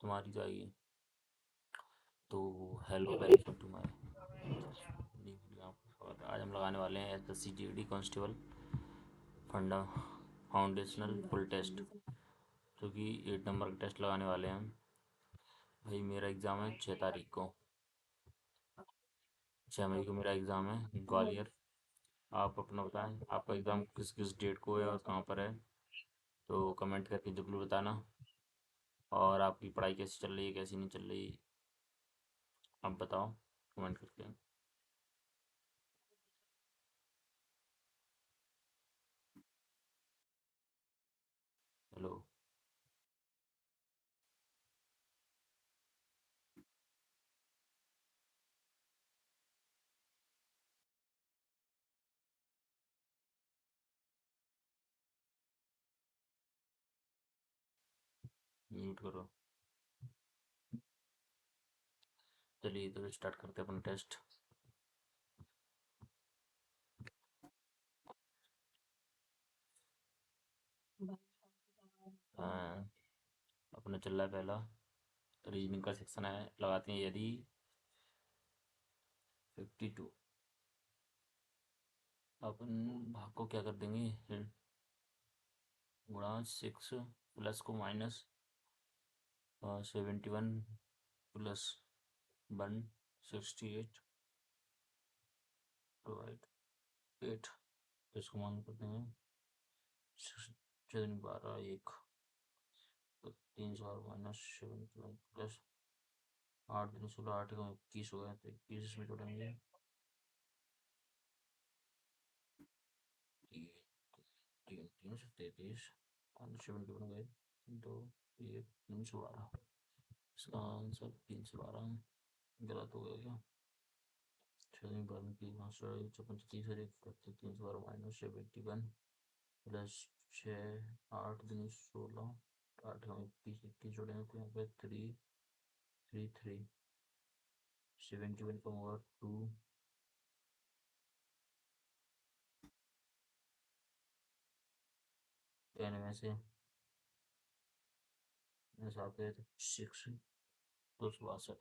तुम्हारी तो आएगी। तो हेलो, वेलकम टू माय आज हम लगाने वाले हैं एसएससी जीडी कांस्टेबल फंडा फाउंडेशनल फुल टेस्ट, जो कि 8 नंबर का टेस्ट लगाने वाले हैं। भाई मेरा एग्ज़ाम है 6 तारीख को। 6 मई को मेरा एग्ज़ाम है ग्वालियर। आप अपना बताएं, आपका एग्ज़ाम किस किस डेट को है और कहाँ पर है, तो कमेंट करके ज़रूर बताना। और आपकी पढ़ाई कैसी चल रही है, कैसी नहीं चल रही, आप बताओ कमेंट करके। हेलो। म्यूट करो। चलिए तो स्टार्ट करते हैं अपना टेस्ट। हाँ, अपना चल रहा है पहला रीजनिंग का सेक्शन है। लगाते हैं यदि 52 अपन भाग को क्या कर देंगे, गुणा 6 प्लस को माइनस 71 प्लस 168 डिवाइड 8, इसको मान कर देंगे 12 1 तो 3 माइनस 71 प्लस 8 3 16 8 का 21 हो गया, तो 21 इसमें जोड़ेंगे। तीन तीन 333 71 गए, दो एक 312। इसका आंसर 312 गलत हो गया क्या? छः बारह की मास्टर 135 है, 312 माइनस 71 प्लस 6 8 3 16 8 हम 21 21 जोड़ेंगे तो यहाँ पे 3 3 3 71 का होगा 2 10 में से 7 है तो 6 262।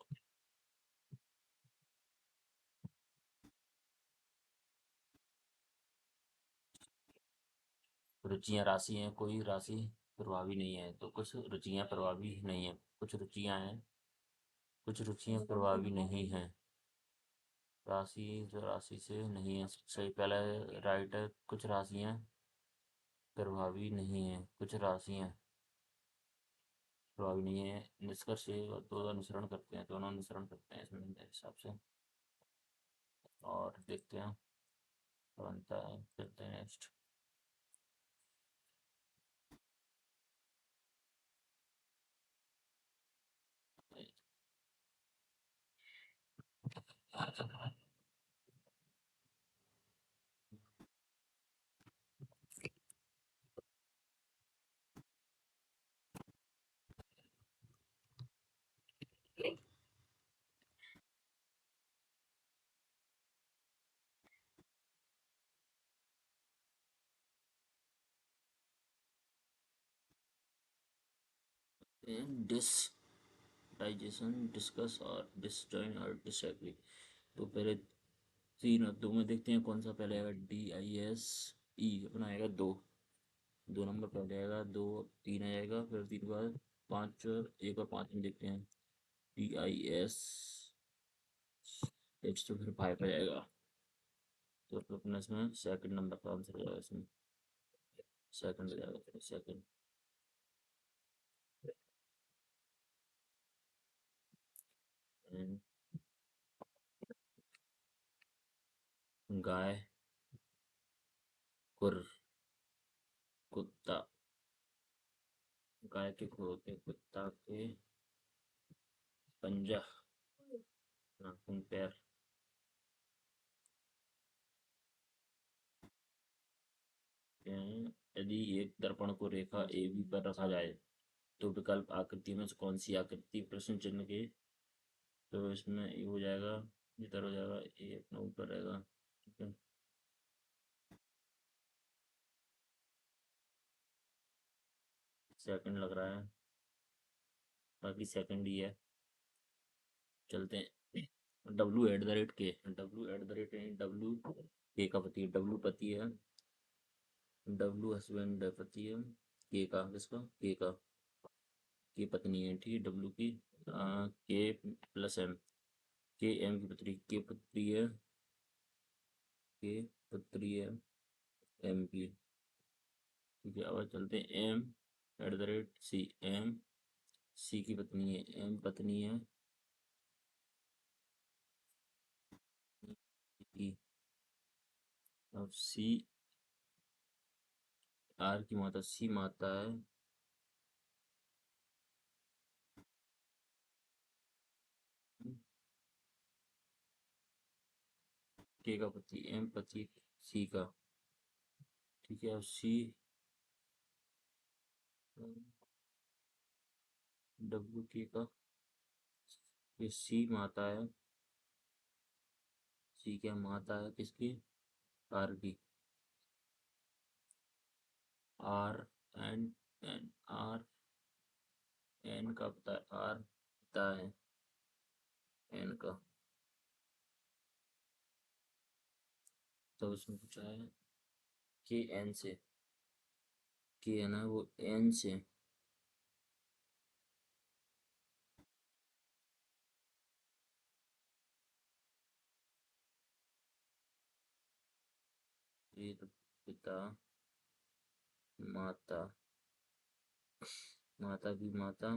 रुचियां राशि हैं, कोई राशि प्रभावी नहीं है, तो कुछ रुचियां प्रभावी नहीं है, कुछ रुचियां हैं, कुछ रुचियां प्रभावी नहीं हैं। राशि जो राशि से नहीं है, सही पहला राइट है। कुछ राशियां प्रभावी नहीं है, कुछ राशियां प्रभावी नहीं है। निष्कर्ष ये दो अनुसरण करते हैं, दोनों अनुसरण करते हैं इसमें मेरे हिसाब से। और देखते हैं क्या बनता है, चलते हैं नेक्स्ट। डिस डाइजेशन, डिस्कस और डिसजॉइन और डिसएग्री। तो पहले तीन और दो में देखते हैं कौन सा पहले आएगा। DISE अपना आएगा दो, 2 नंबर पहले आएगा, दो 3 आ जाएगा, फिर 3 के बाद 5 और एक और 5 में देखते हैं। DISH तो फिर 5 आ जाएगा, तो फिर अपना इसमें सेकंड नंबर का आंसर आ जाएगा। इसमें सेकंड आ जाएगा, फिर सेकंड। गाय कुर कुत्ता, गाय के खुर होते हैं, कुत्ता के पंजा, नाखून, पैर। यदि एक दर्पण को रेखा AB पर रखा जाए तो विकल्प आकृति में से कौन सी आकृति प्रश्न चिन्ह के, तो इसमें ये हो जाएगा, इधर हो जाएगा, ये अपना ऊपर रहेगा। ठीक है, सेकंड लग रहा है। बाकी सेकंड ही है। चलते हैं। W@K, W के का पति है, W पति है, W हस्बैंड पति है, के का किसका, के पत्नी है, ठीक है, W की के प्लस एम, के एम की पत्री, के पत्री है एम की, ठीक है। अब चलते हैं M@C, एम सी की पत्नी है, एम पत्नी है की, अब सी आर की माता, सी माता है के का पति, एम पति सी का, ठीक है। अब सी W के का, ये सी माता है, सी क्या माता है किसकी, आर की, R N N R N का पता है, आर पिता है एन का, तो उसमें पूछा है के एन से, के है ना वो एन से, ये तो पिता माता, माता की माता,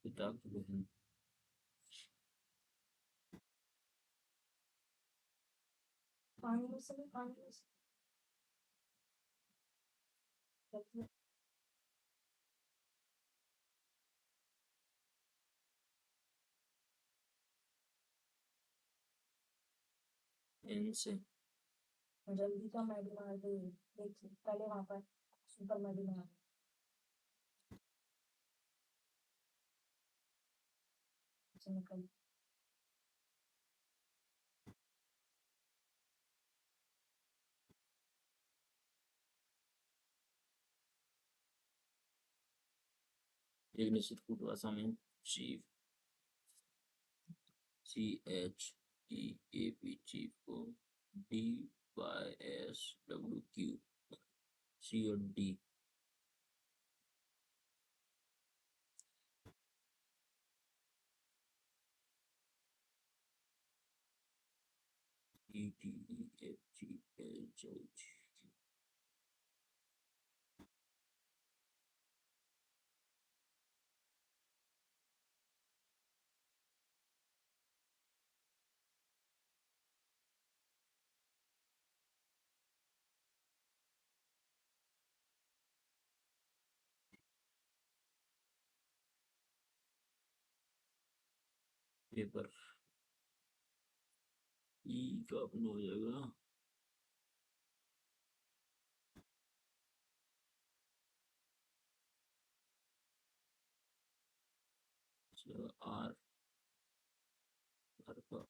पिता की बहन, एन से, एक निश्चित कूट भाषा में चीफ, CHEAP चीफ को DYSWQ, C और D, ETEFGHH, पेपर ई का अपना हो जाएगा, आर, आर का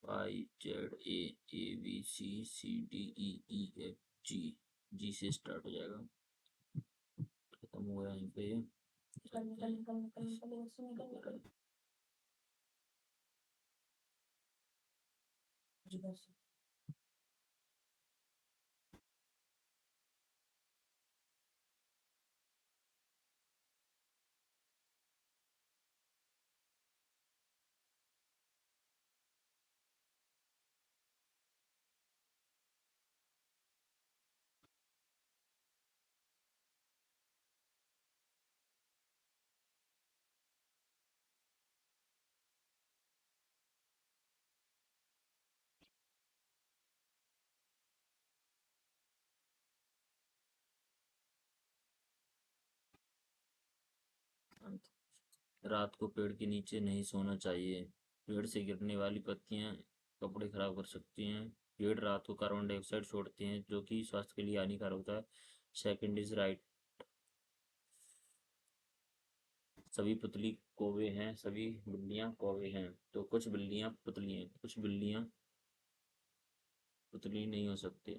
IZAABCCDEEFG, जी से स्टार्ट हो जाएगा, खत्म हो गया यहीं पे ये। रात को पेड़ के नीचे नहीं सोना चाहिए। पेड़ से गिरने वाली पत्तियां कपड़े खराब कर सकती हैं। पेड़ रात को कार्बन डाइऑक्साइड छोड़ते हैं जो कि स्वास्थ्य के लिए हानिकारक होता है। Second is right. सभी पुतली कौवे हैं, सभी बिल्लियां कौवे हैं। तो कुछ बिल्लियां पुतली हैं, कुछ बिल्लियां पुतली नहीं हो सकती।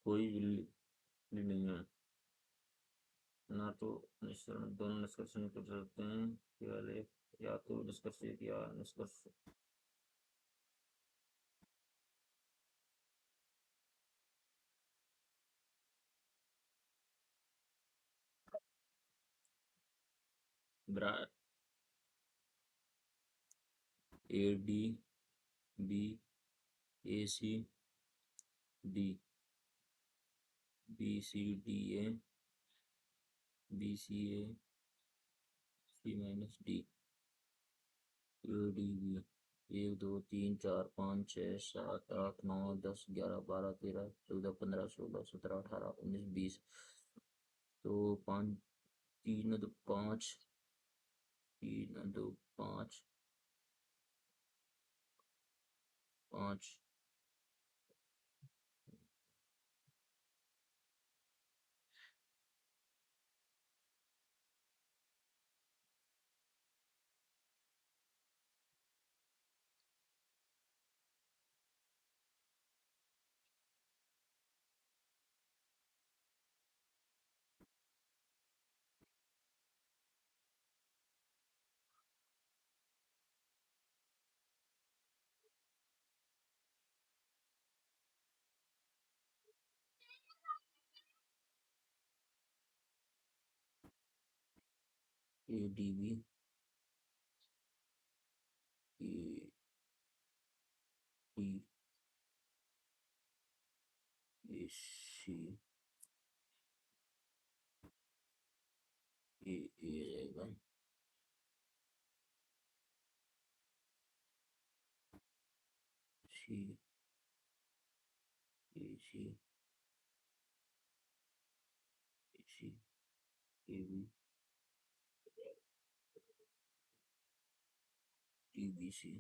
कोई बिल्ली पुतली नहीं है। ना तो निष्कर्ष, दोनों निष्कर्ष निकल सकते हैं, केवल एक, या तो निष्कर्ष एक या निष्कर्ष। ब्रा A D B A C D, B C D A, B C A, C minus D, A D B. एक दो तीन चार पाँच छः सात आठ नौ 10 11 12 13 14 15 16 17 18 19 20। तो पाँच, तीन दो पाँच, तीन दो पाँच, पाँच। A D B, A D, A C, A रहेगा। C, A C, A C, A B, D B C,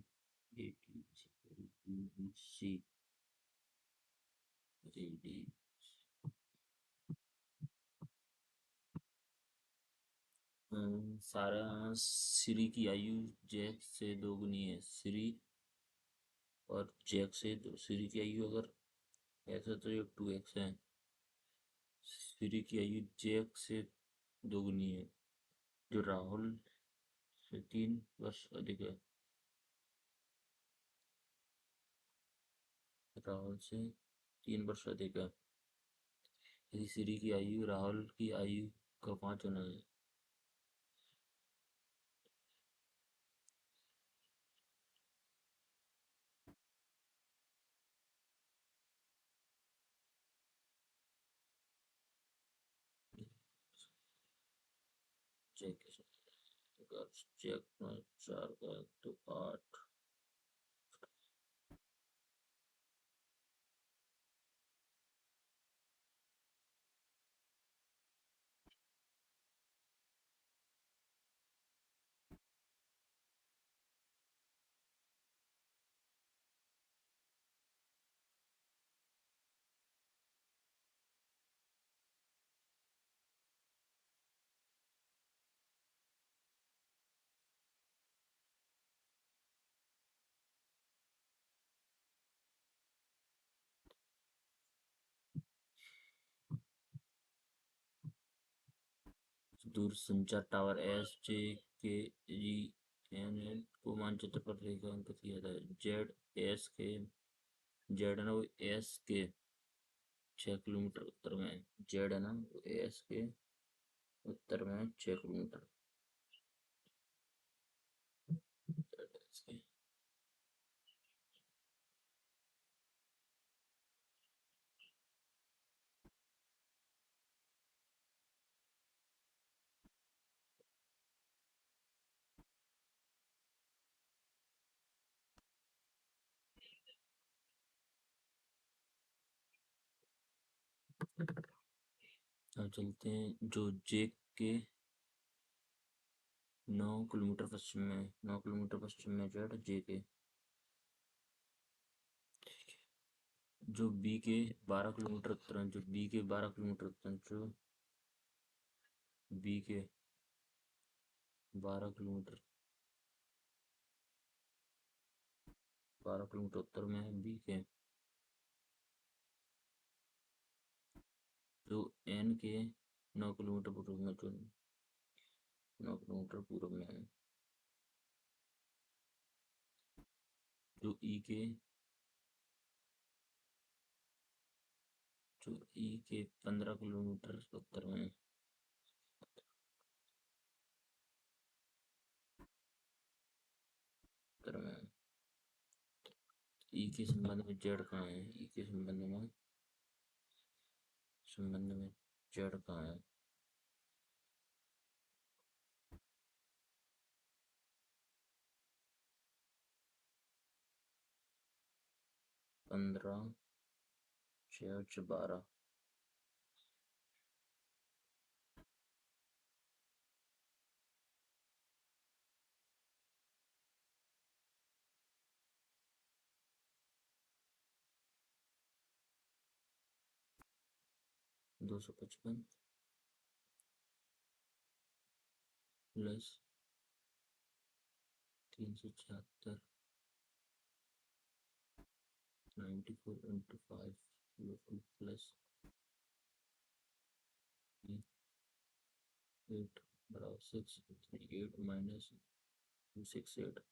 A D C, D B C, A D. सारा श्री की आयु जैक से दोगुनी है। श्री और जैक से दो, श्री की आयु अगर एक्स है तो ये 2x है। श्री की आयु जैक से दोगुनी है, जो राहुल से 3 वर्ष अधिक है। राहुल से 3 वर्ष अधिक है। यदि श्री की आयु राहुल की आयु का 5 गुना है। जैक के साथ अगर जैक में 4 का है तो 8। दूरसंचार टावर एस जे के जी एन एन को मानचित्र पर रेखांकित किया था। जेड एस के, जेड है ना वो एस के 6 किलोमीटर उत्तर में है। जेड है ना वो एस के उत्तर में 6 किलोमीटर। जेड एस के। अब चलते हैं जो जे के 9 किलोमीटर पश्चिम में जेड जे के, जो बी के 12 किलोमीटर उत्तर में, जो बी के 12 किलोमीटर उत्तर में, जो बी के 12 किलोमीटर 12 किलोमीटर उत्तर में है बी के, जो एन के 9 किलोमीटर पूर्व में, जो 9 किलोमीटर पूर्व में है, जो ई के जो ई के 15 किलोमीटर उत्तर में है, उत्तर में है। ई के संबंध में जेड कहाँ है? ई के संबंध में जेड कहाँ है? 15, 6 12। 255 प्लस 376 94 into 5 प्लस 8 बराबर 6, 8 माइनस 268।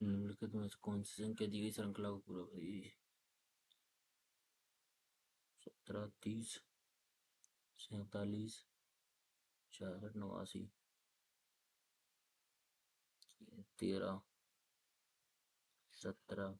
निम्नलिखित में से कौन सी संख्या दी गई श्रृंखला को पूरा करेगी? 17, 30, 47, 66, 89, 13, 17,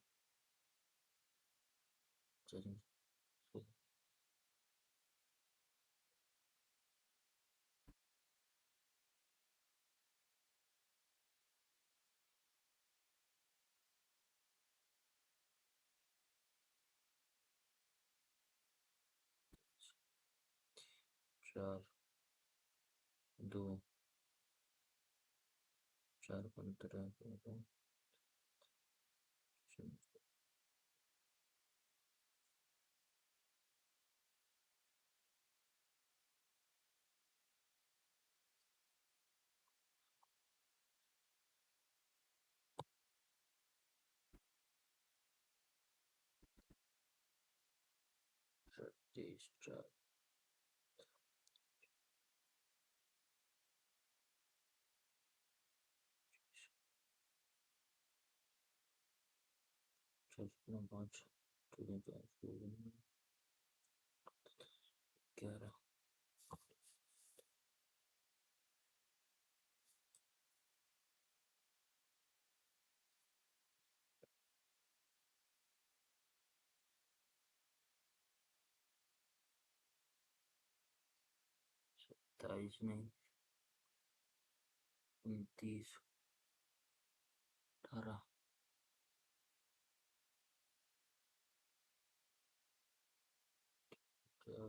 4, 2, 4, 15, 23, 4, 5, 11, 23 नहीं, 29, 18,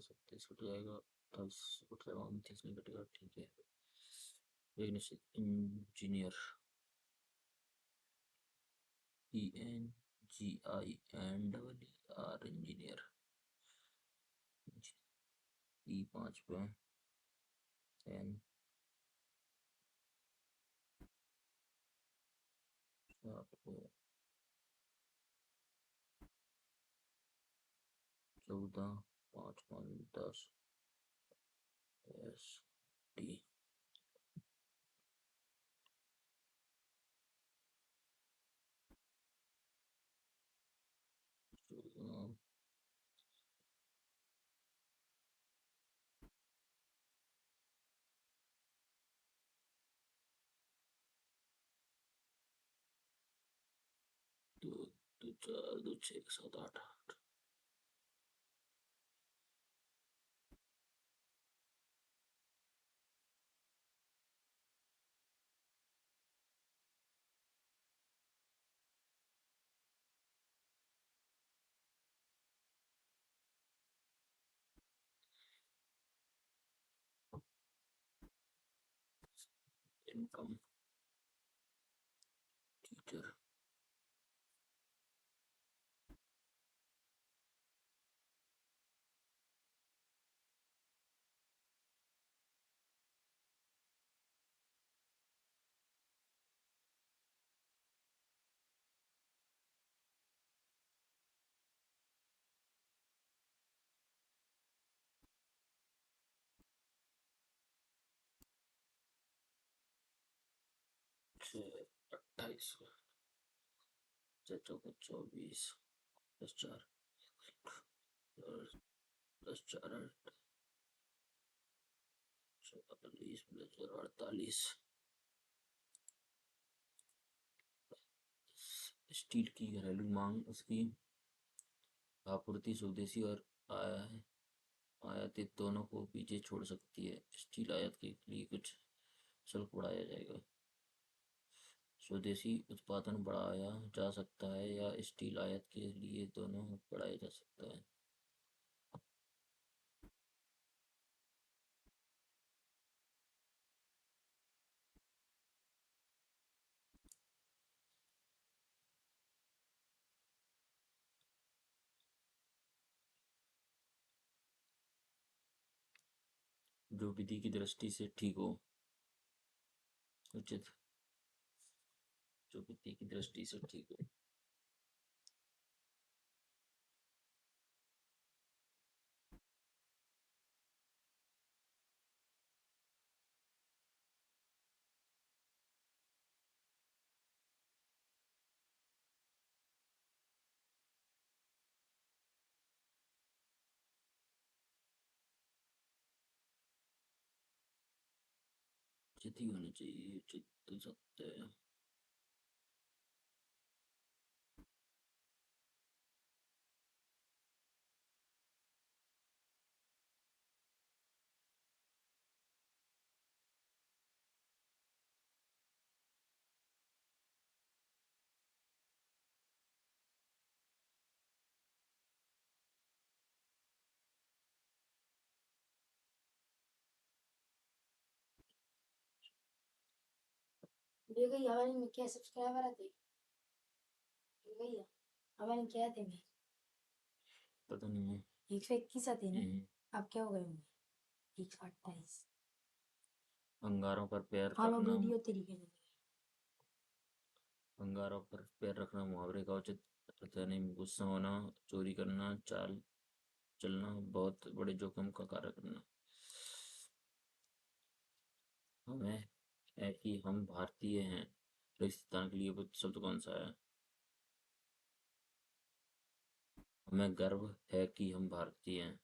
27 कट जाएगा, 28 कट जाएगा, 29 नहीं कटेगा, ठीक है। एक निश्चित इंजीनियर, ENGINER इंजीनियर, E5 पे, N 7 पे, 14, 5 5 10, ST, 14, 2 2 4 2 6 7 8, इनकम, टीचर, छः 28, 24, 10 4, 10 4 8, 40 प्लस 48, स्टील की घरेलू मांग, उसकी आपूर्ति स्वदेशी और आयातित दोनों को पीछे छोड़ सकती है। स्टील आयात के लिए कुछ शुल्क बढ़ाया जाएगा। स्वदेशी उत्पादन बढ़ाया जा सकता है या स्टील आयात के लिए दोनों बढ़ाया जा सकता है। जो विधि की दृष्टि से ठीक हो, उचित, जो विधि की दृष्टि से ठीक हो। उचित ही होना चाहिए, उचित तो सत्य है। देखिए हमारे में क्या सब्सक्राइबर आते भैया, हमारे क्या आते हैं? पता नहीं है। 121 आते हैं ना। अब क्या हो गए होंगे? 128। अंगारों पर पैर हाँ मैं रखना, वीडियो तरीके से अंगारों पर पैर रखना मुहावरे का उचित अर्थ है। नहीं, गुस्सा होना, चोरी करना, चाल चलना, बहुत बड़े जोखिम का कार्य करना। हमें है कि हम भारतीय हैं, रेगिस्तान के लिए उपयुक्त शब्द कौन सा है? हमें गर्व है कि हम भारतीय हैं।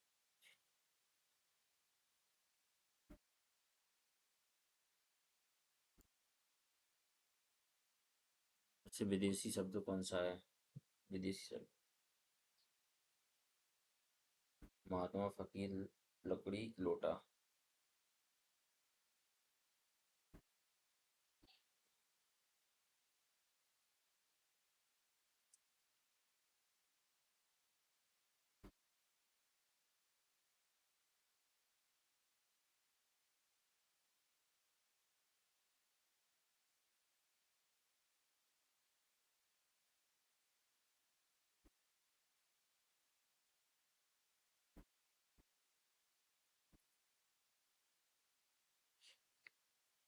अच्छा, विदेशी शब्द कौन सा है? विदेशी शब्द, महात्मा, फकीर, लकड़ी, लोटा।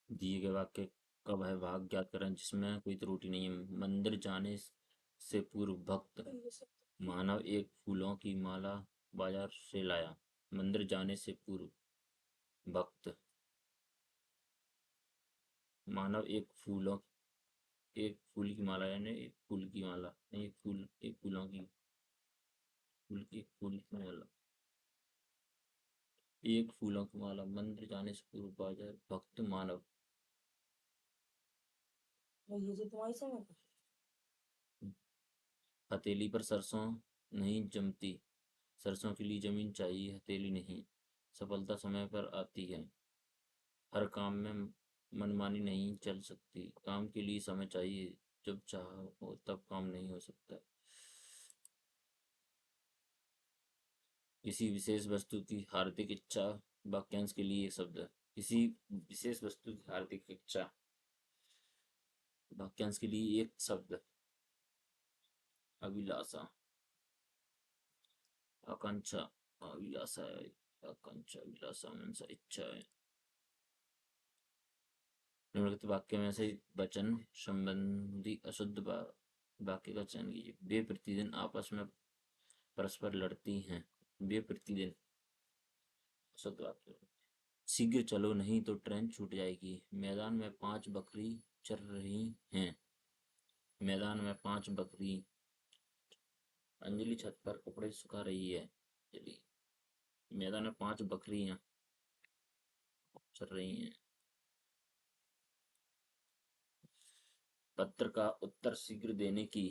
दिए गए वाक्य का वह भाग ज्ञात करें जिसमें कोई त्रुटि नहीं है। मंदिर जाने से पूर्व भक्त मानव एक फूलों की माला बाजार से लाया। मंदिर जाने से पूर्व भक्त मानव एक फूल की माला, यानी एक फूल की माला नहीं, एक फूलों की फूल की माला, एक फूलों की माला मंदिर जाने से पूर्व बाजार भक्त मानव। ये जो तुम्हारी समय हथेली पर सरसों नहीं जमती, सरसों के लिए जमीन चाहिए, हथेली नहीं। सफलता समय पर आती है, हर काम में मनमानी नहीं चल सकती, काम के लिए समय चाहिए, जब चाहो तब काम नहीं हो सकता। किसी विशेष वस्तु की हार्दिक इच्छा वाक्यांश के लिए एक शब्द है। किसी विशेष वस्तु की हार्दिक इच्छा वाक्यांश के लिए एक शब्द, अभिलाषा। आकांक्षा अभिलाषा है, आकांक्षा अभिलाषा मनसा इच्छा है। निम्नलिखित वाक्य में से वचन संबंधी अशुद्ध वाक्य का चयन कीजिए। वे प्रतिदिन आपस में परस्पर लड़ती हैं। वे प्रतिदिन अशुद्ध वाक्य। शीघ्र चलो नहीं तो ट्रेन छूट जाएगी। मैदान में 5 बकरी चर रही हैं। मैदान में 5 बकरी। अंजलि छत पर कपड़े सुखा रही है। अंजलि मैदान में 5 बकरियां चर रही हैं। पत्र का उत्तर शीघ्र देने की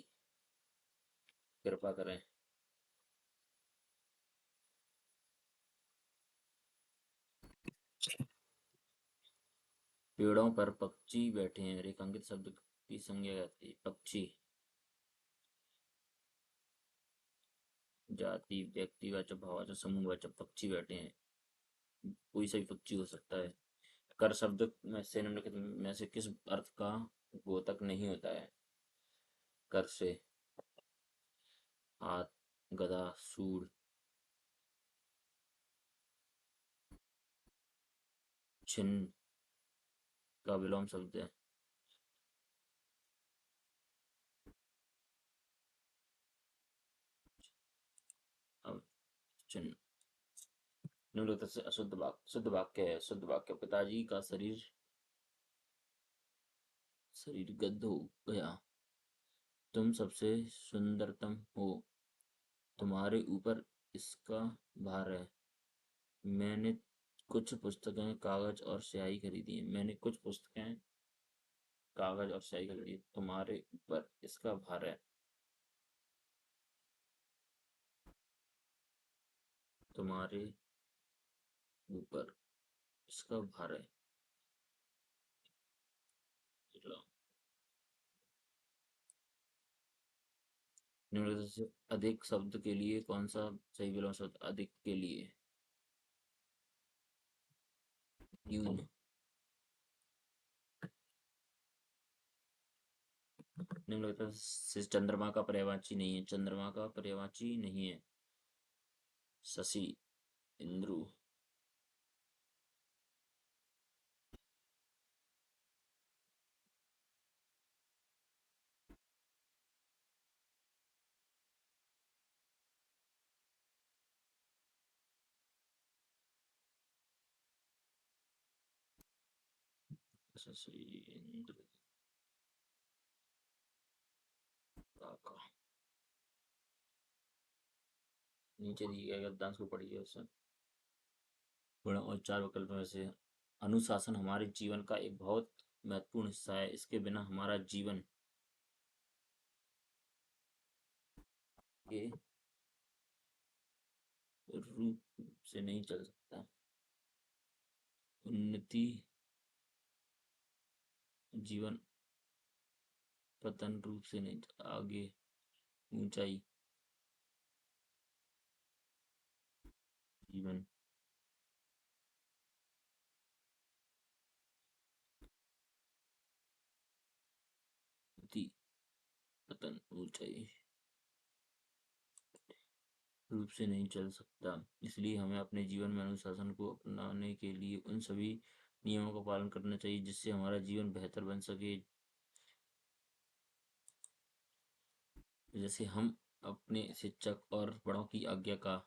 कृपा करें। पेड़ों पर पक्षी बैठे हैं। रेखांकित शब्द की संज्ञा कहती है पक्षी। जाति व्यक्तिवाचक भाववाचक समूहवाचक पक्षी बैठे हैं, कोई सा भी पक्षी हो सकता है। कर शब्द में से निम्नलिखित में से किस अर्थ का द्योतक नहीं होता है। कर से हाथ, गदा, सूंड। छिन्न का विलोम शब्द है। अब छिन्न। निम्नलिखित से अशुद्ध वाक्य शुद्ध वाक्य है। शुद्ध वाक्य पिताजी का शरीर गद्द हो गया। तुम सबसे सुंदरतम हो। तुम्हारे ऊपर इसका भार है। मैंने कुछ पुस्तकें कागज और स्याही खरीदी। मैंने कुछ पुस्तकें कागज और स्याही खरीदी। तुम्हारे ऊपर इसका भार है। तुम्हारे ऊपर इसका भार है। चलो। निम्नलिखित से अधिक शब्द के लिए कौन सा सही विलोम शब्द अधिक के लिए। न्यून। निम्नलिखित से चंद्रमा का पर्यायवाची नहीं है। चंद्रमा का पर्यायवाची नहीं है। शशि, इंद्रू। शशि, इंद्रू, काका। नीचे दिए गए गद्यांश को पढ़िए उससे। गुण और 4 विकल्प में से अनुशासन हमारे जीवन का एक बहुत महत्वपूर्ण हिस्सा है। इसके बिना हमारा जीवन के रूप से नहीं चल सकता। उन्नति जीवन पतन रूप से नहीं आगे ऊंचाई जीवन उन्नति पतन ऊंचाई रूप से नहीं चल सकता। इसलिए हमें अपने जीवन में अनुशासन को अपनाने के लिए उन सभी नियमों का पालन करना चाहिए जिससे हमारा जीवन बेहतर बन सके। जैसे हम अपने शिक्षक और बड़ों की आज्ञा का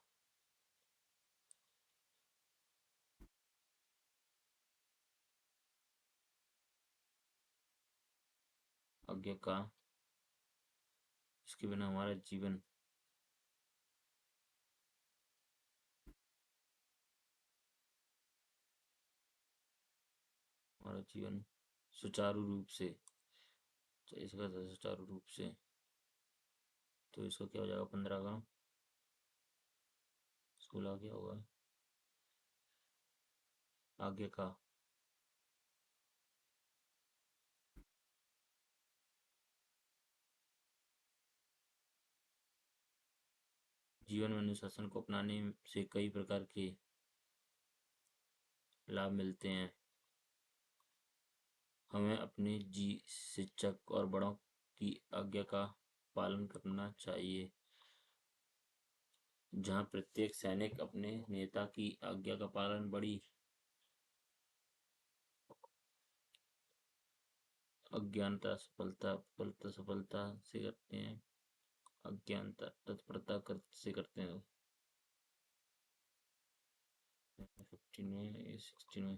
इसके बिना हमारा जीवन सुचारू रूप से इसका सुचारू रूप से, तो इसका क्या हो जाएगा 15 का 16 क्या होगा आगे का। जीवन में अनुशासन को अपनाने से कई प्रकार के लाभ मिलते हैं। हमें अपने जी शिक्षक और बड़ों की आज्ञा का पालन करना चाहिए। जहाँ प्रत्येक सैनिक अपने नेता की आज्ञा का पालन बड़ी अज्ञानता सफलता से करते हैं, अज्ञानता तत्परता से करते हैं। 15 में 16 में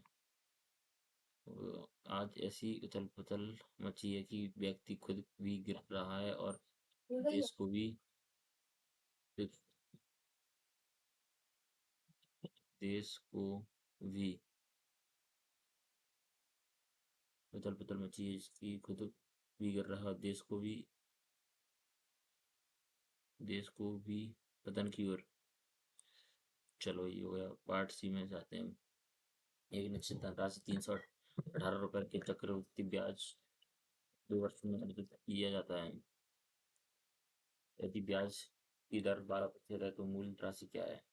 आज ऐसी उथल पुथल मची है कि व्यक्ति खुद भी गिर रहा है और ठीक है। देश को भी देश को भी उथल पुथल मची है जिसकी खुद भी गिर रहा है, देश को भी पतन की ओर। चलो ये हो गया। पार्ट सी में जाते हैं। एक निश्चित धनराशि 318 रुपए के चक्रवृद्धि ब्याज 2 वर्ष में अर्जित किया जाता है। यदि ब्याज की दर 12% है तो मूल राशि क्या है?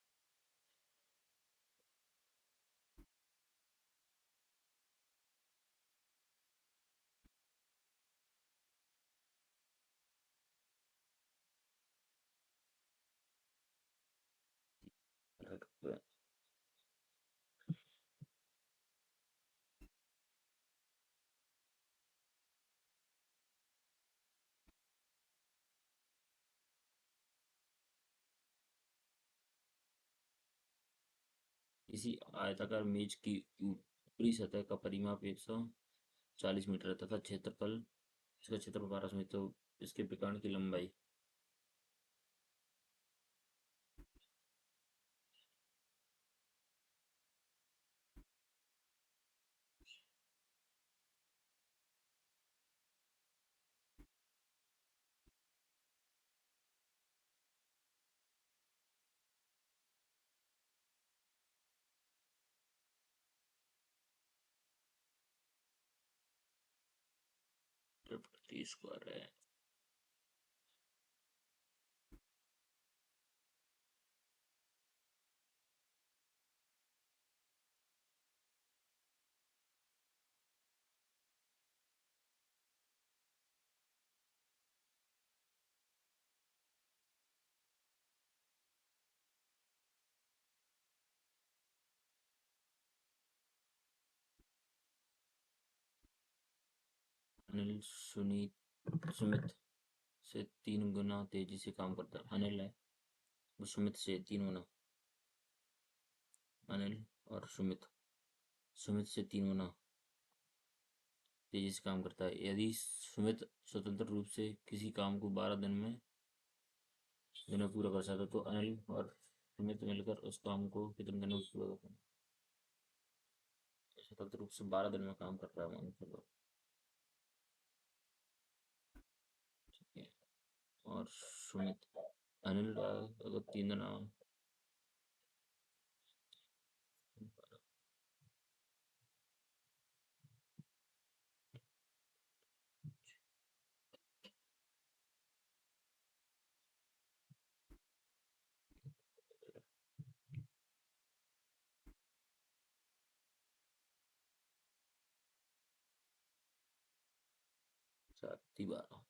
किसी आयताकार मेज की ऊपरी सतह का परिमाप 140 मीटर है तथा इसका क्षेत्रफल 1200 मीटर, तो इसके विकर्ण की लंबाई। प्रति स्क्वायर है। अनिल सुमित से 3 गुना तेजी से काम करता है। अनिल है वो सुमित से 3 गुना। अनिल और सुमित से 3 गुना तेजी से काम करता है। यदि सुमित स्वतंत्र रूप से किसी काम को 12 दिन में पूरा कर सकता है तो अनिल और सुमित मिलकर उस काम को कितने दिनों में पूरा करते हैं? स्वतंत्र रूप से 12 दिन में काम कर रहा है मान के चलो, ठीक है। और सुमित अनिल का अगर 3 दिन 7 12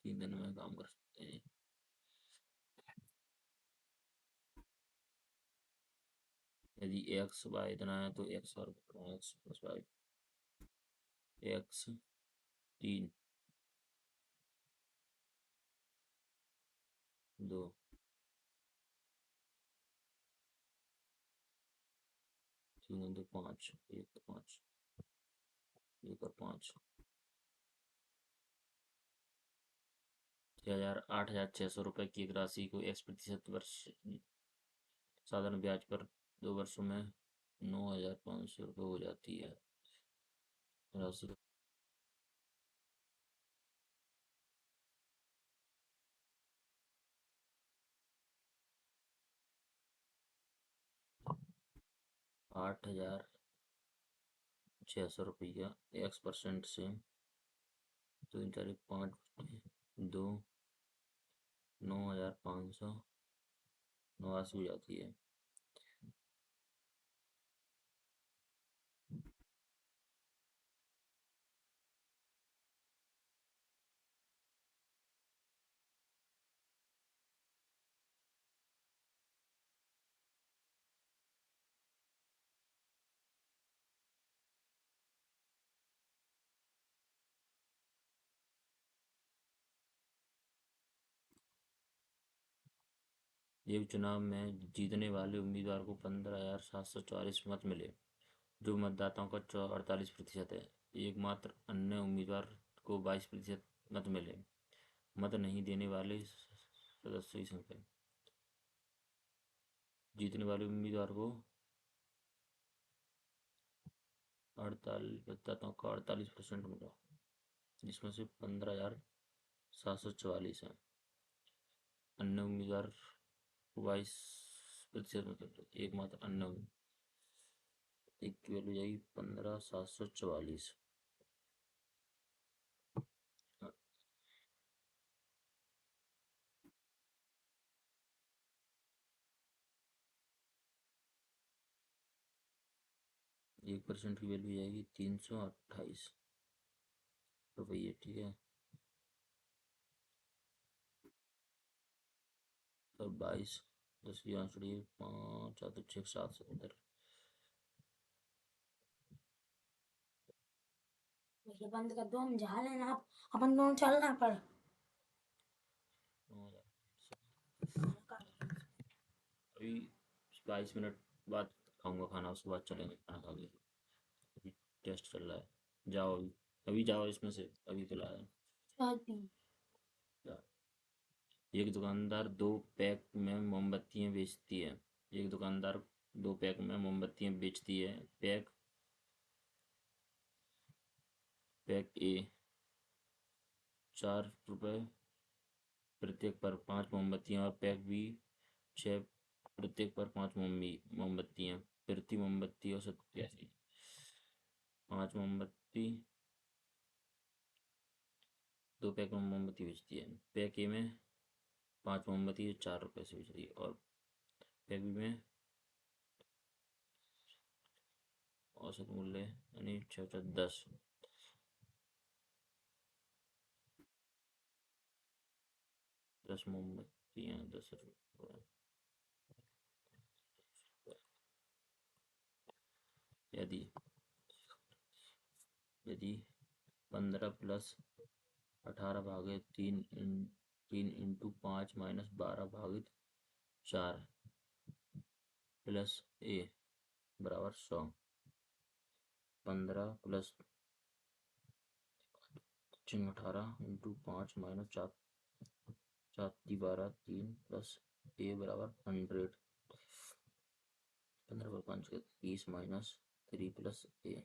3 दिन में काम कर सकते हैं। यदि एक्स वाई इतना है तो एक्स और एक्स प्लस वाई एक्स 3 2 3 2 5 1 5 1 और 5 8,600 रुपये की एक राशि को X% वर्ष साधारण ब्याज पर 2 वर्षों में 9,500 रुपये हो जाती है राशि। 8,600 रुपया X% से 2 4 5 2 9,589 हो जाती है। एक चुनाव में जीतने वाले उम्मीदवार को 15,744 मत मिले, जो मतदाताओं का 48% है। एकमात्र अन्य उम्मीदवार को 22% मत मिले। मत नहीं देने वाले सदस्यों की संख्या। जीतने वाले उम्मीदवार को 48 मतदाताओं का 48% मिला, जिसमें से 15,744 है। अन्य उम्मीदवार को 22% मतलब एकमात्र अन्य एक की वैल्यू जाएगी 15,744। 1% की वैल्यू जाएगी 328 रुपये। ठीक है, तो 22 10 की आंसुड़ी 5 4 6 7 ये बंद कर दो, हम जा लेना आप, अपन दोनों चलना पर अभी 22 मिनट बाद खाऊंगा खाना, उसके बाद चलेंगे खाना खा के। अभी टेस्ट चल रहा है, जाओ अभी। अभी जाओ इसमें से, अभी तो लाया। शादी एक दुकानदार 2 पैक में मोमबत्तियां बेचती है। एक दुकानदार 2 पैक में मोमबत्तियां बेचती है। पैक पैक ए 4 रुपये प्रत्येक पर 5 मोमबत्तियां, और पैक बी 6 प्रत्येक पर 5 मोमबत्तियां। प्रति मोमबत्ती औसत कैसी? 5 मोमबत्ती 2 पैक में मोमबत्ती बेचती है। पैक ए में 5 मोमबत्ती 4 रुपये से बेच रही है, और पैक बी में औसत मूल्य यानी 6 10 मोमबत्तियां 10 रुपये। यदि यदि 15+18/3 3 × 5 - 12/4 प्लस ए बराबर 100। 15+18 × 5 - 4 4×12 प्लस ए बराबर 100। 15 × 5 = 30 - 3 प्लस ए।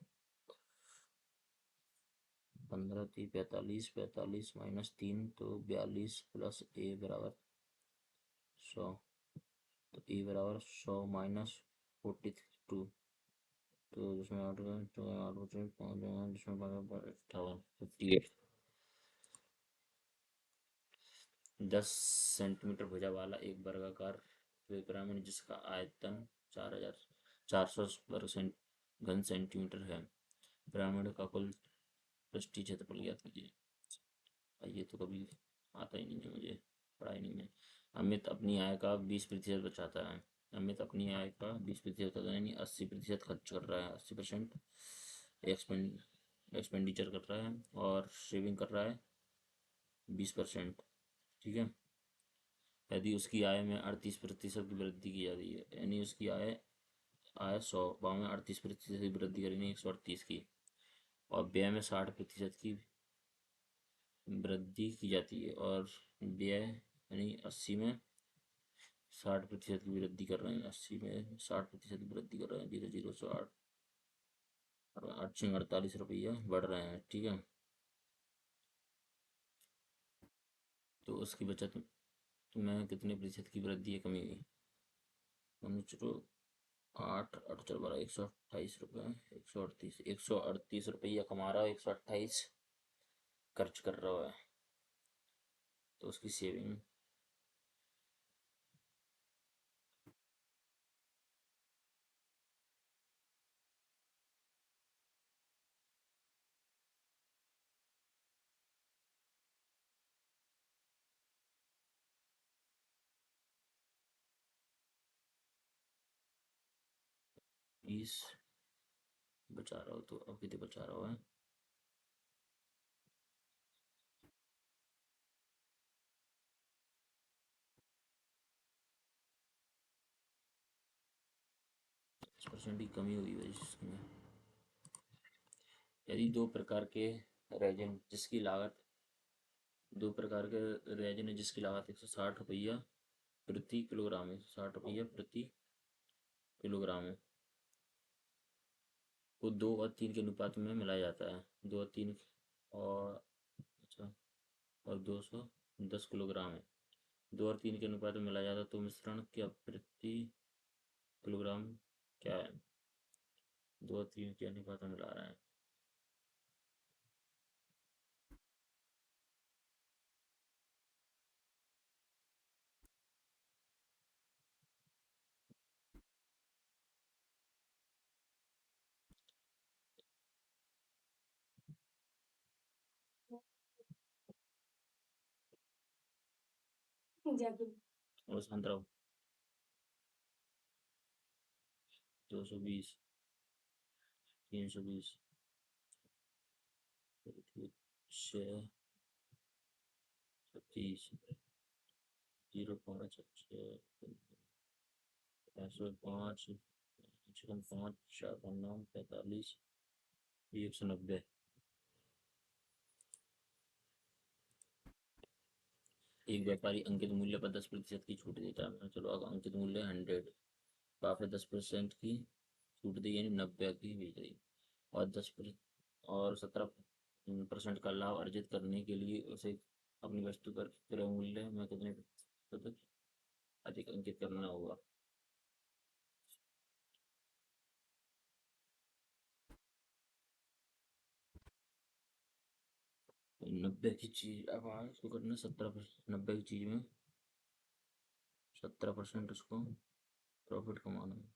15 3 45 45 - 3 तो 42 प्लस ए बराबर 100। तो ए बराबर 100 - 42, तो जिसमें 8 बचे 5 जिसमें 58 58। 10 सेंटीमीटर भुजा वाला एक वर्गाकार पिरामिड जिसका आयतन 4,400 घन सेंटीमीटर है। पिरामिड का कुल पृष्ठीय क्षेत्रफल ज्ञात कीजिए। ये तो कभी आता ही नहीं है मुझे, पढ़ाई नहीं है। अमित अपनी आय का 20% बचाता है। अमित अपनी आय का 20% बचाता है, यानी 80% खर्च कर रहा है। 80% एक्सपेंड एक्सपेंडिचर कर रहा है और सेविंग कर रहा है 20%। ठीक है। यदि उसकी आय में 38% की वृद्धि की जाती है, यानी उसकी आय आय 100, भाव में 38% की वृद्धि करेंगे 138 की, और व्यय में 60% की वृद्धि की जाती है, और व्यय यानी 80 में 60% की वृद्धि कर रहे हैं, 80 में 60% की वृद्धि कर रहे हैं, 0,0 से 8, 848 रुपया बढ़ रहे हैं। ठीक है। तो उसकी बचत में कितने प्रतिशत की वृद्धि या कमी हुई? हमने चलो 8 8 4 12 128 रुपये, 138 रुपया कमा रहा है, 128 खर्च कर रहा है, तो उसकी सेविंग 20 बचा रहा हो, तो अब कितने बचा रहा है? 10% की कमी हुई है इसमें। यदि दो प्रकार के रेजिन है जिसकी लागत 160 रुपया प्रति किलोग्राम है, 160 रुपया प्रति किलोग्राम है, को 2 और 3 के अनुपात में मिलाया जाता है, 2 और 3, और अच्छा, और 210 किलोग्राम है, 2 और 3 के अनुपात में मिलाया जाता है, तो मिश्रण क्या प्रति किलोग्राम क्या है? 2 और 3 के अनुपात में मिला रहा है। जाके और संतरा 220, 320, 6, 26, 0,5, 505, 5, 4, 45, 190। एक व्यापारी अंकित मूल्य पर 10% की छूट देता है। चलो, अगर अंकित मूल्य 100, तो आपने 10% की छूट दी, यानी 90 की बेच रही, और 10% और 17% का लाभ अर्जित करने के लिए उसे अपनी वस्तु पर क्रय मूल्य में कितने प्रतिशत अधिक अंकित करना होगा? 90 की चीज, अब इसको करना 17%, 90 की चीज में 17% उसको प्रॉफिट कमाना है।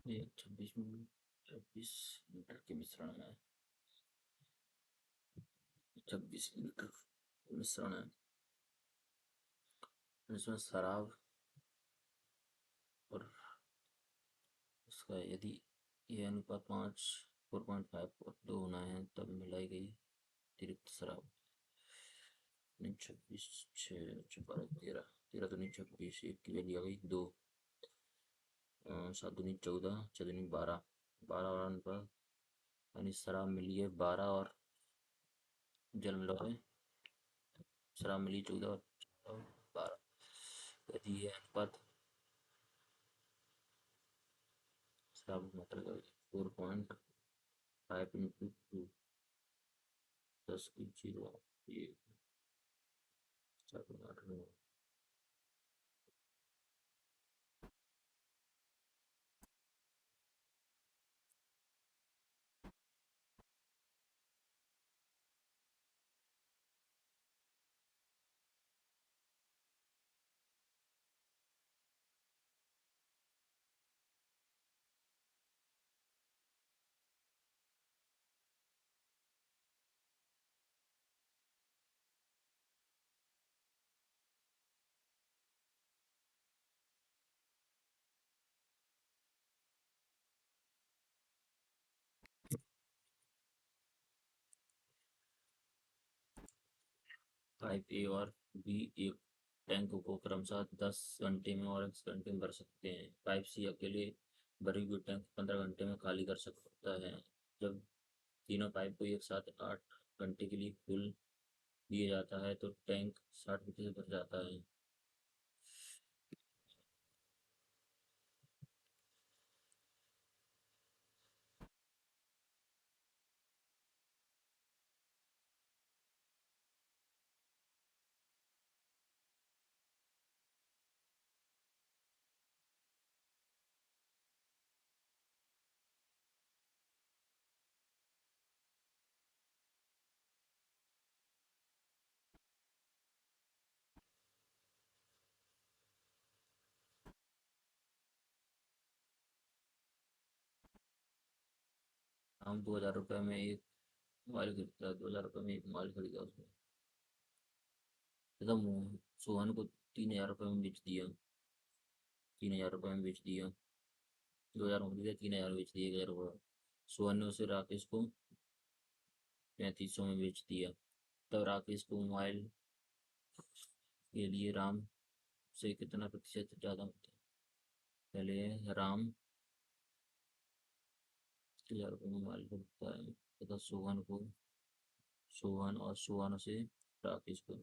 ये 26 मीटर के मिश्रण है, 26 मीटर मिश्रण है। इसमें शराब और उसका यदि ये अनुपात 4.5 होना है तब मिलाई गई अतिरिक्त शराब। नहीं 26 6 12 13 13 तो नहीं 26 एक की वैल्यू आ गई 2 7 दूनी 14 6 दूनी 12 12 और अनुपात यानी शराब मिली है 12 और जल मिला है शराब मिली 14 और 12 यदि ये अनुपात शराब की मात्रा का 4.5 इंटू 2 10 की 0 ये 4.8 पाइप ए और बी एक टैंक को क्रमशः 10 घंटे में और 1 घंटे में भर सकते हैं। पाइप सी अकेले भरी हुई टैंक 15 घंटे में खाली कर सकता है। जब तीनों पाइप को एक साथ 8 घंटे के लिए खोल दिया जाता है तो टैंक 60% भर जाता है। हम 2000 रुपये में एक मोबाइल खरीदता है 2000 रुपये में एक मोबाइल खरीदा उसने तथा सोहन को 3000 रुपये में बेच दिया 3000 रुपये में बेच दिया 2000 में खरीदा 3000 बेच दिया 1000 रुपये सोहन ने उसे राकेश को 3500 में बेच दिया। तब राकेश को मोबाइल के लिए राम से कितना प्रतिशत ज्यादा होता है। पहले राम 1000 रुपये में मोबाइल खरीदता है तथा सोहन से राकेश को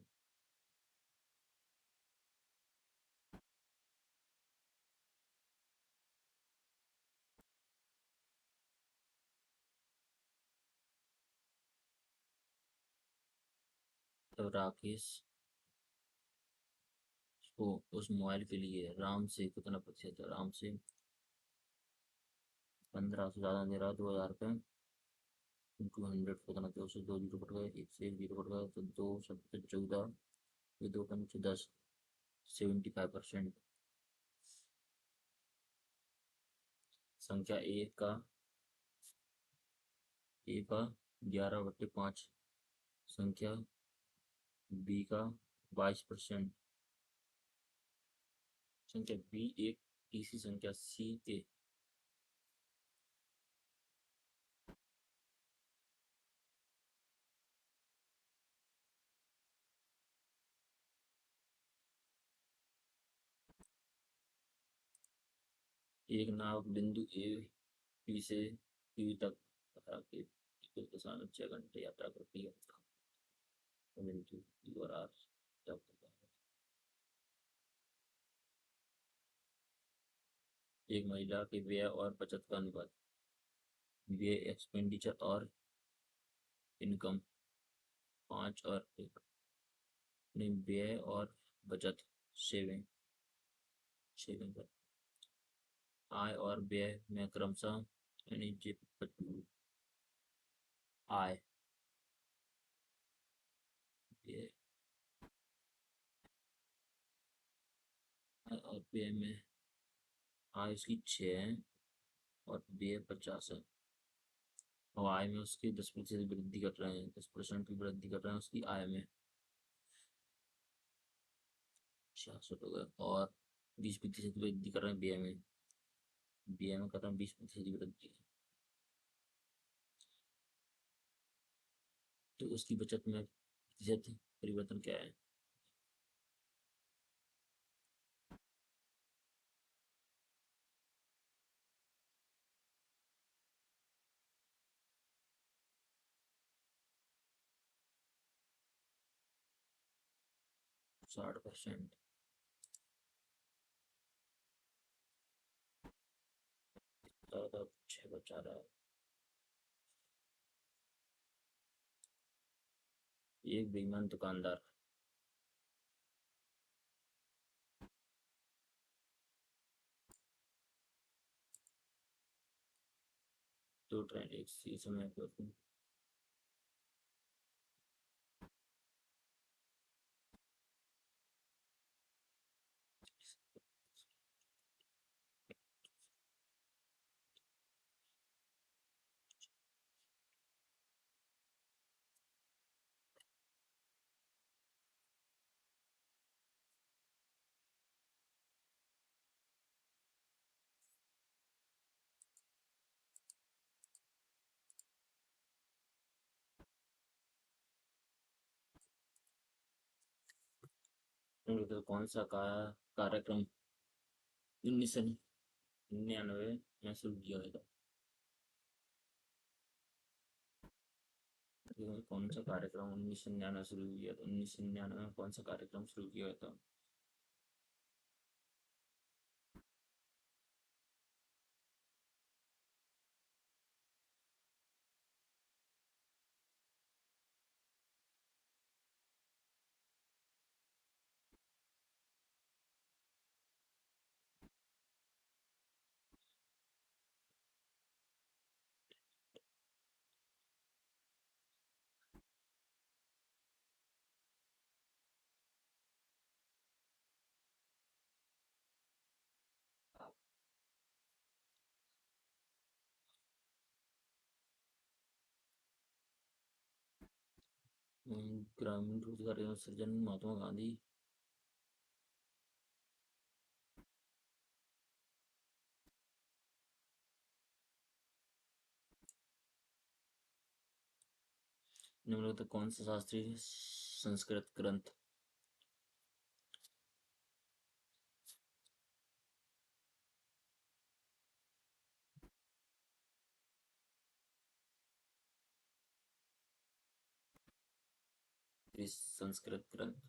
तब राकेश को उस मोबाइल के लिए राम से कितना प्रतिशत राम से 15 से ज्यादा दे रहा 2000 रुपये इंटू 100 कितना 2 से 2 जीरो कट गए 1 से 1 जीरो कट गए तो 2 7 14 ये 2 5 10 75%। संख्या ए का 11/5 संख्या बी का 22%। संख्या बी एक तीसरी संख्या सी के एक नाव बिंदु ए बी से क्यू तक धारा के विपरीत दिशा में 6 घंटे यात्रा करती है बिंदु क्यू और आर तक एक महिला के व्यय और बचत का अनुपात व्यय एक्सपेंडिचर और इनकम 5 और 1 नहीं व्यय और बचत सेविंग सेविंग पर आय और व्यय में क्रमशः यानी आय व्यय और व्यय में आय उसकी 6 है और व्यय 50 है और आय में उसकी 10% वृद्धि कर रहे हैं 10% की वृद्धि कर रहे हैं उसकी आय में 66 हो गए। और 20% वृद्धि कर रहे हैं बीए में। बीए में कर रहे हैं 20% की वृद्धि। तो उसकी बचत में प्रतिशत परिवर्तन क्या है? 60%। ज्यादा छह बचा रहा है। एक बेईमान दुकानदार। दो ट्रेन एक ही समय पर। तो कौन सा कार्यक्रम 1999 में शुरू किया गया था? तो कौन सा कार्यक्रम 1999 शुरू किया था? 1999 में कौन सा कार्यक्रम शुरू किया गया था? ग्रामीण रोजगार एवं सृजन महात्मा गांधी। निम्नलिखित कौन सा शास्त्रीय संस्कृत ग्रंथ संस्कृत ग्रंथ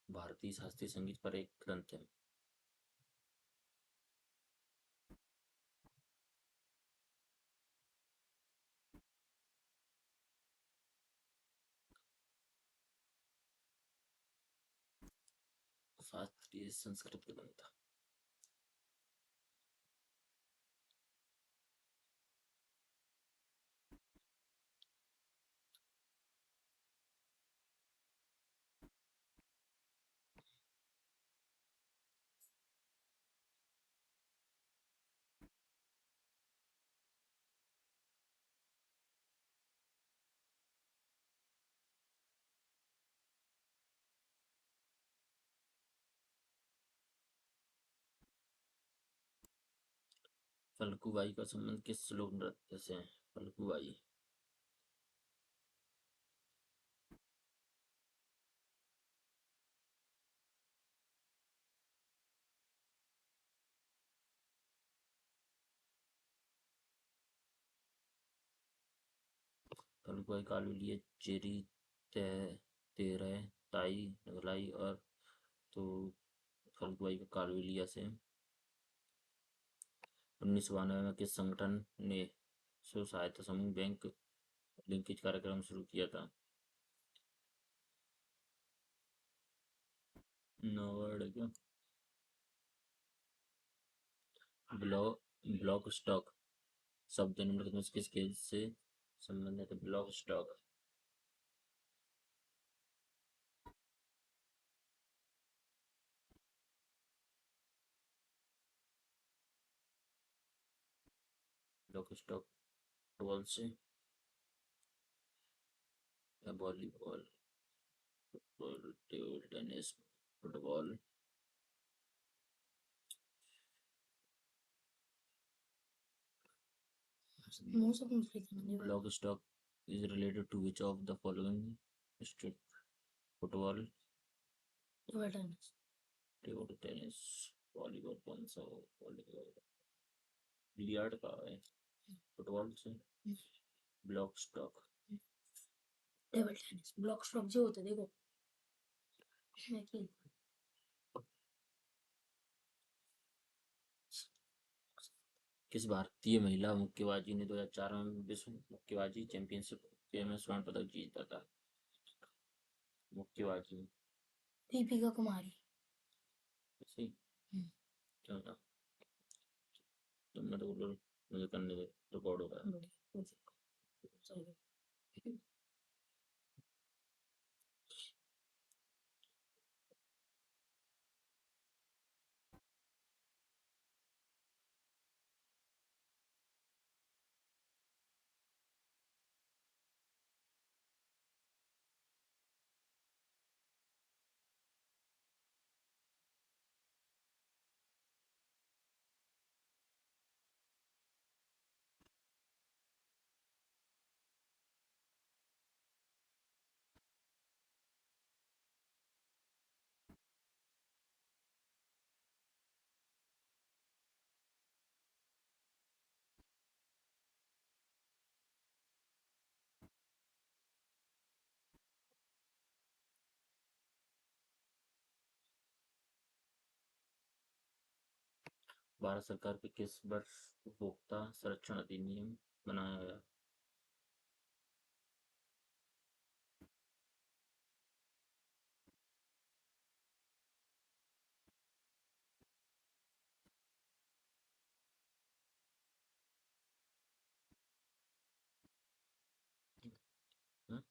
भारतीय शास्त्रीय संगीत पर एक ग्रंथ है? शास्त्रीय संस्कृत ग्रंथ। फल्गुबाई का संबंध किस लोक नृत्य से है? फल्गुबाई। फल्गुबाई कालबेलिया चेरी तेरह ताई नगलाई और तो फल्गुबाई का कालबेलिया से। 1992 में किस संगठन ने स्व सहायता समूह बैंक लिंकेज कार्यक्रम शुरू किया था? नॉबार्ड क्या? ब्लॉक स्टॉक शब्द निम्नलिखित में से किस खेल से संबंधित है? Block stock. Block stock football से या volleyball, football, table tennis. Football. मुंह से पूछ रही थी मैंने बात। Block stock is related to which of the following street? Football, table tennis. Table tennis, volleyball, कौन सा वॉलीबॉल, बिलियर्ड का है फुटबॉल से। Block stock, table tennis block stroke जो होते देखो देखिए किस भारतीय महिला मुक्केबाजी ने 2004 में विश्व मुक्केबाजी चैंपियनशिप में स्वर्ण पदक जीता था? मुक्केबाजी में दीपिका कुमारी। सही क्या था? तुमने तो बोलो मुझे करने दो, रिकॉर्ड हो रहा है। सही। भारत सरकार के किस वर्ष उपभोक्ता संरक्षण अधिनियम बनाया गया? हाँ?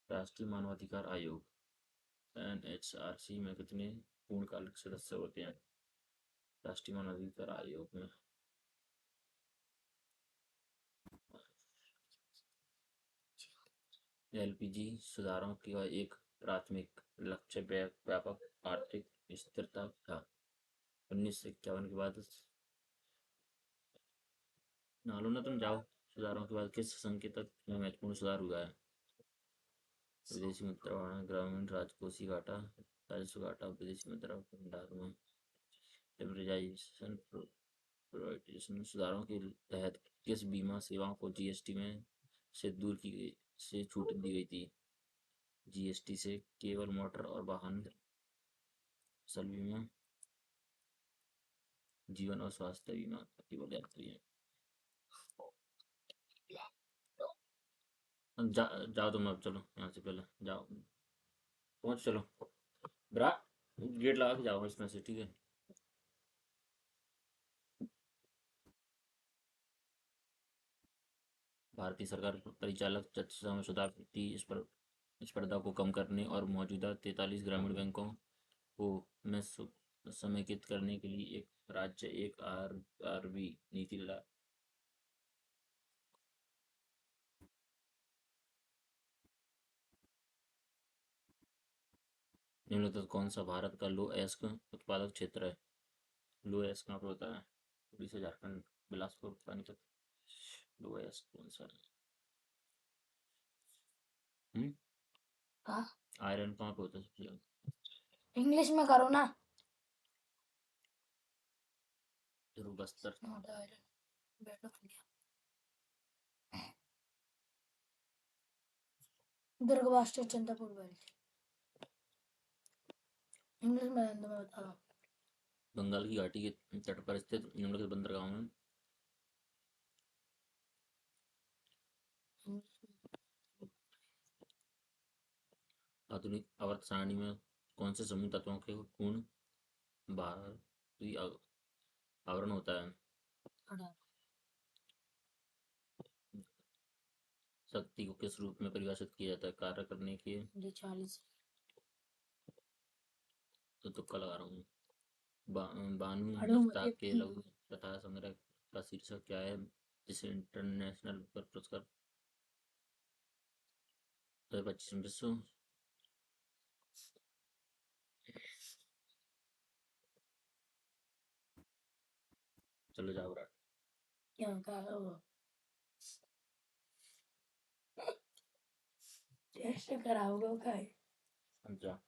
राष्ट्रीय मानवाधिकार आयोग NHRC में कितने पूर्णकालिक सदस्य होते हैं? राष्ट्रीय मानवाधिकार आयोग में LPG सुधारों का एक प्राथमिक लक्ष्य व्यापक आर्थिक स्थिरता था। 1951 के बाद नालो ना तुम जाओ। सुधारों के बाद किस संकेतक में महत्वपूर्ण सुधार हुआ है? विदेशी मुद्रा बढ़ाना, ग्रामीण राजकोषीय घाटा, राजस्व घाटा, विदेशी मुद्रा भंडार में लिबरलाइजेशन, प्राइवेटाइजेशन। सुधारों के तहत किस बीमा सेवाओं को GST में से छूट दी गई थी? GST से केवल मोटर और वाहन, फसल बीमा, जीवन और स्वास्थ्य बीमा केवल यात्री है। जाओ तुम अब, चलो यहाँ से पहले जाओ, पहुँच चलो ब्रा, गेट लगा के जाओ इसमें से, ठीक है। भारतीय सरकार परिचालक दक्षता में सुधार, स्पर्धा को कम करने और मौजूदा 43 ग्रामीण बैंकों को में समेकित करने के लिए एक राज्य एक RRB नीति ला। निम्नलिखित कौन सा भारत का लो एस्क उत्पादक क्षेत्र है? लो एस्क कहाँ पर होता है? उड़ीसा, झारखंड, बिलासपुर, पानीपत। लो एस्क कौन सा है? हाँ आयरन कहाँ पे होता है सबसे ज्यादा? इंग्लिश में करो ना। ध्रुव बस्तर। बैठो दुर्ग बास्टर चंद्रपुर बेल्ट। इंग्लिश में मैं बता रहा हूँ। बंगाल की घाटी के तट पर स्थित निम्नलिखित बंदरगाहों में आधुनिक आवर्त सारणी में कौन से समूह तत्वों के पूर्ण बाहरी आवरण होता है? शक्ति को किस रूप में परिभाषित किया जाता है? कार्य करने के। 40 तो तुक्का लगा रहा हूँ। बानू अरे दस्ताक के लघु कथा संग्रह का शीर्षक क्या है? जिसे इंटरनेशनल पर पुरस्कार 2025 में विश्व चलो जाओ विराट क्या कहा वो टेस्ट कराओगे काय समझा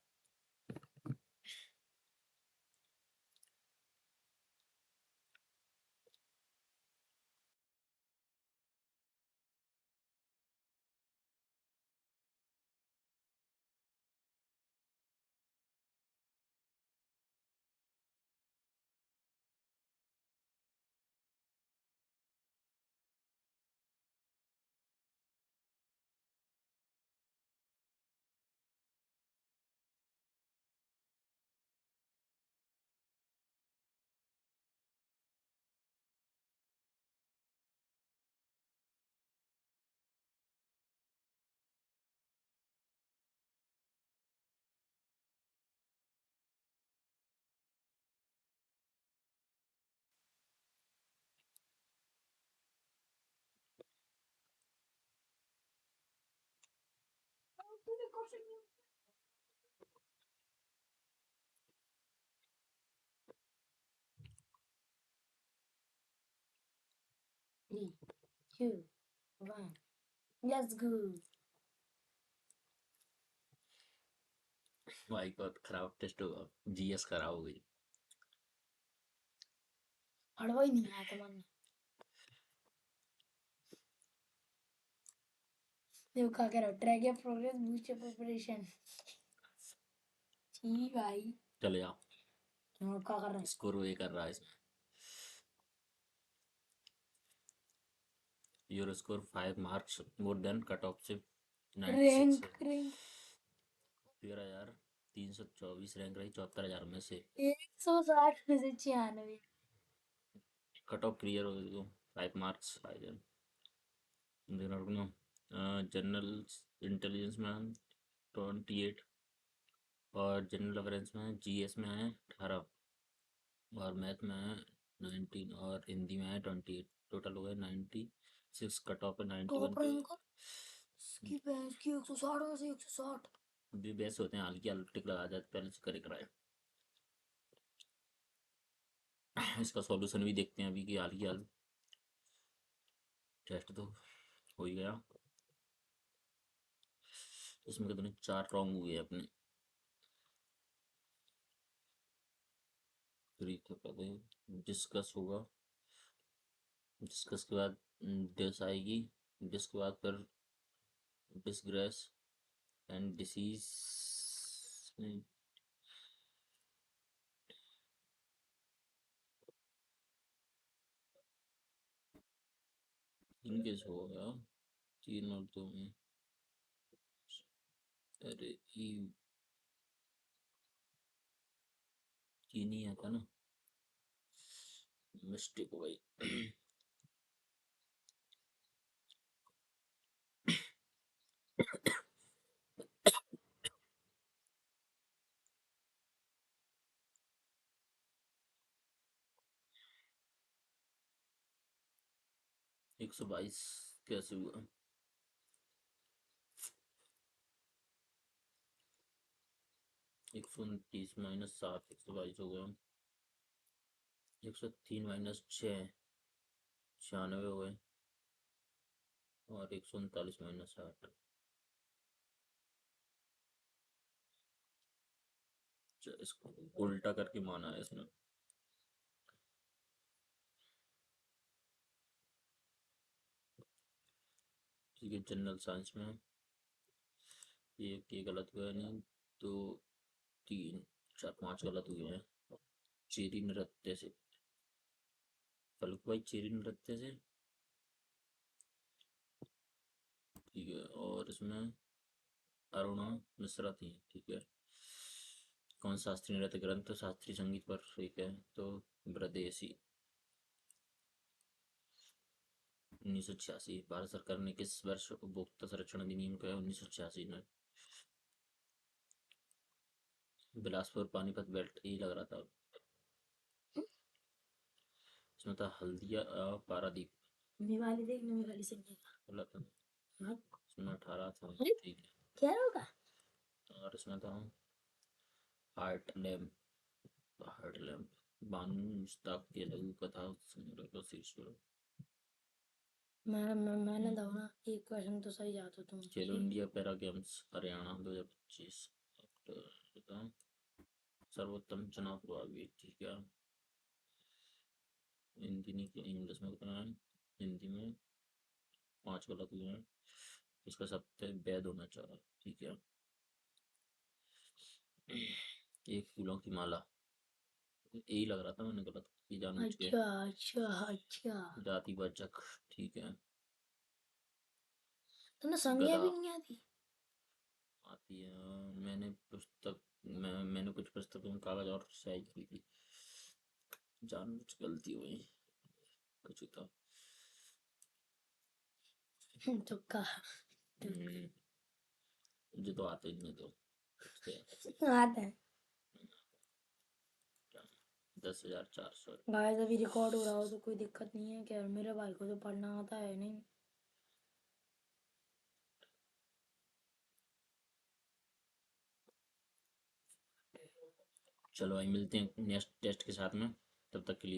Three, two, one. Let's go. भाई बहुत खराब टेस्ट होगा जीएस खराब हो गई हड़वा ही नहीं आया था मन देखो क्या कह रहा हूँ track your progress boost your preparation ठीक भाई चले जाओ क्यों क्या कर रहे हैं स्कोर वो ये कर रहा है इसमें your score 5 marks more than cut off से 96 रैंक है रैंक 13,324 रैंक रही 74,000 में से 160 में से 96 कट ऑफ क्लियर हो गई तो 5 मार्क्स आए थे जनरल इंटेलिजेंस में 28 और जनरल अवेयरेंस में जीएस में है 18 और मैथ में है 19 और हिंदी में है 28 टोटल हो गए 96 कट ऑफ है 91 टॉप पे रैंक इसकी भैंस की 160 में से 160 भी बेस्ट होते हैं हल्की टिक लगा जाते पहले से करे कराए इसका सॉल्यूशन भी देखते हैं अभी कि हाल की हाल टेस्ट तो हो ही गया इसमें कितने 4 रॉन्ग हुए अपने फिर तो पहले डिस्कस होगा डिस्कस के बाद डिस आएगी डिस के बाद फिर डिसग्रेस एंड डिसीज इनकेस होगा 3 और 2 में अरे ये नहीं आता ना मिस्टेक हो गई 122 कैसे हुआ 129 -7 122 हो गया 103 -6 96 हो गए और 139 -8 इसको उल्टा करके माना है इसने ठीक है जनरल साइंस में ये गलत हुआ नहीं तो 3 4 5 गलत हुए हैं चेरी नृत्य से फलक भाई चेरी नृत्य से ठीक है और इसमें अरुणा मिश्रा थी ठीक है कौन शास्त्रीय नृत्य ग्रंथ शास्त्रीय संगीत पर ठीक है तो ब्रदेशी 1986 भारत सरकार ने किस वर्ष उपभोक्ता संरक्षण अधिनियम का 1986 में बिलासपुर पानीपत बेल्ट यही लग रहा था इसमें था हल्दिया पारादीप नवी वाली देख, नवी वाली से देगा। गलत है, हाँ, इसमें 18 था। अरे ठीक है, क्या होगा? और इसमें था हार्ट लैम्प। हार्ट लैम्प बानू मुश्ताक की लघु कथा संग्रह का शीर्षक। मैंने दो ना, एक क्वेश्चन तो सही जाता तुम खेलो मुझे। इंडिया पैरा गेम्स हरियाणा 2025 बताओ। सर्वोत्तम चुनाव प्रभावी, ठीक है। हिंदी नहीं, इंग्लिश में कितना है? हिंदी में 5 गलत हुए हैं। इसका सबसे वैध होना चाहिए, ठीक है। एक फूलों की माला, यही लग रहा था, मैंने गलत की जानबूझ के। अच्छा अच्छा अच्छा। जातिवाचक, ठीक है। तुमने संज्ञा गधा भी नहीं आती? आती है, मैंने कुछ पुस्तकों में कागज और स्याही की थी, जानबूझ गलती हुई कुछ तो। तुक्का। हम्म, मुझे तो आते ही नहीं तो से आता है। 10,400। गाइस अभी रिकॉर्ड हो रहा हो तो कोई दिक्कत नहीं है क्या? मेरे भाई को तो पढ़ना आता है नहीं। चलो भाई, मिलते हैं नेक्स्ट टेस्ट के साथ में, तब तक के लिए।